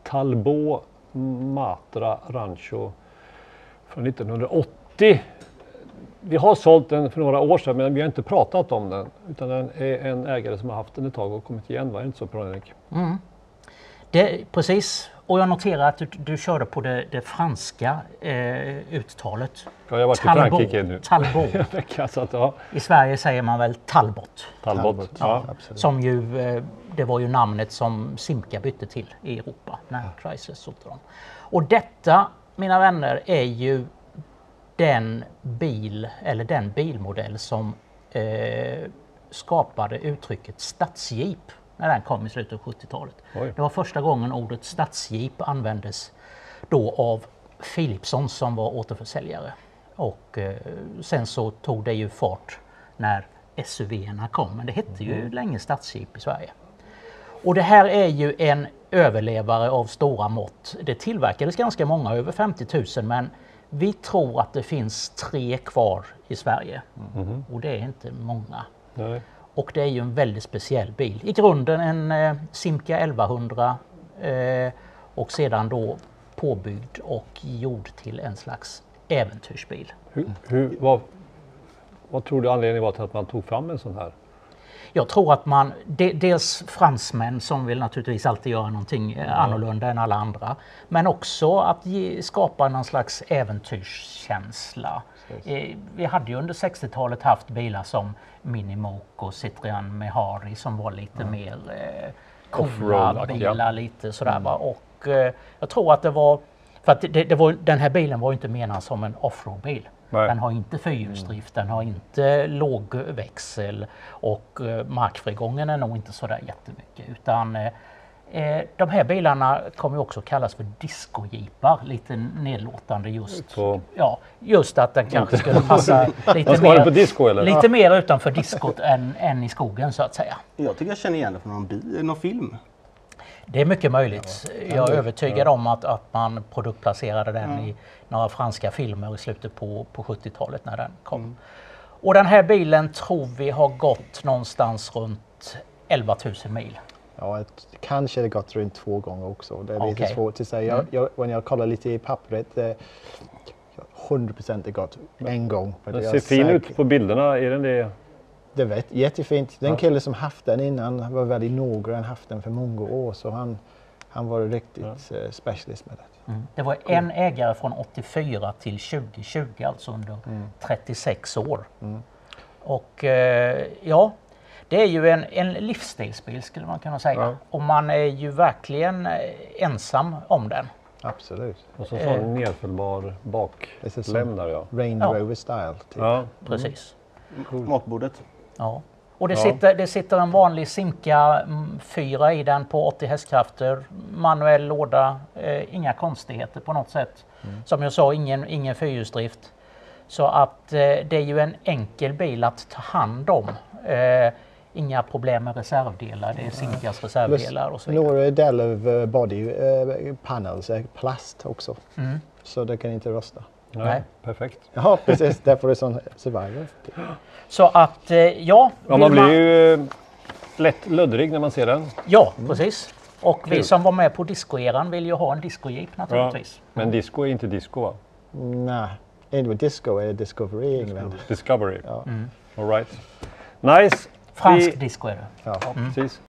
Talbot Matra Rancho från 1980. Vi har sålt den för några år sedan men vi har inte pratat om den. Utan den är en ägare som har haft den ett tag och kommit igen. Var det inte så, Per-Erik? Precis. Och jag noterar att du körde på det franska uttalet. Ja, jag har varit i Frankrike nu. Talbot. Så att, ja. I Sverige säger man väl Talbot. Talbot. Ja, som ju, det var ju namnet som Simca bytte till i Europa när Chrysler sålde dem. Och detta, mina vänner, är ju den bilmodell som skapade uttrycket stadsjeep när den kom i slutet av 70-talet. Det var första gången ordet stadsjeep användes då av Philipson som var återförsäljare. Och sen så tog det ju fart när SUV-erna kom, men det hette ju länge stadsjeep i Sverige. Och det här är ju en överlevare av stora mått. Det tillverkades ganska många, över 50 000, men vi tror att det finns 3 kvar i Sverige. Och det är inte många. Nej. Och det är ju en väldigt speciell bil. I grunden en Simca 1100 och sedan då påbyggd och gjord till en slags äventyrsbil. Vad tror du anledningen var till att man tog fram en sån här? Jag tror att man, dels fransmän som vill naturligtvis alltid göra någonting annorlunda än alla andra, men också att skapa någon slags äventyrskänsla. Vi hade ju under 60-talet haft bilar som Minimoke och Citroën Mehari som var lite mer coola bilar, lite sådär va. Och jag tror att det var, för att den här bilen var ju inte menad som en offroad-bil. Den har inte fyrhjulsdrift, den har inte lågväxel och markfrigången är nog inte sådär jättemycket. Utan de här bilarna kommer också kallas för discojeepar, lite nedlåtande just att den kanske skulle passa lite mer utanför diskot än i skogen så att säga. Jag tycker jag känner igen det från någon film. Det är mycket möjligt. Jag är övertygad om att man produktplacerade den i några franska filmer i slutet på 70-talet när den kom. Och den här bilen tror vi har gått någonstans runt 11 000 mil. Ja, kanske det gått runt 2 gånger också. Det är lite svårt att säga. När jag kollar lite i pappret, 100% det gått en gång. Den ser fin ut på bilderna, är den det? Det var jättefint. Den kille som haft den innan var väldigt noggrann, haft den för många år, så han var riktigt specialist med det. Det var en ägare från 84 till 2020, alltså under 36 år. Och det är ju en livsstilsbil skulle man kunna säga. Och man är ju verkligen ensam om den. Absolut. Och så en nedfällbar baklämnare. Range Rover style. Typ. Ja, precis. Matbordet. Ja. Och det sitter en vanlig Simca 4 i den på 80 hästkrafter, manuell låda, inga konstigheter på något sätt. Som jag sa, ingen fyrhjulsdrift. Så att det är ju en enkel bil att ta hand om. Inga problem med reservdelar, det är Simcas reservdelar och så vidare. Några del av body panels är plast också, så det kan inte rosta. Nej, perfekt. Ja, precis. Därför är det sån survivor. Så att, man blir ju lätt löddrig när man ser den. Ja, precis. Och vi som var med på disco-eran vill ju ha en disco-jeep naturligtvis. Ja, men disco är inte disco, va? Nej, inte disco är Discovery i England. Discovery. All right. Nice. Fransk disco är det. Ja, precis.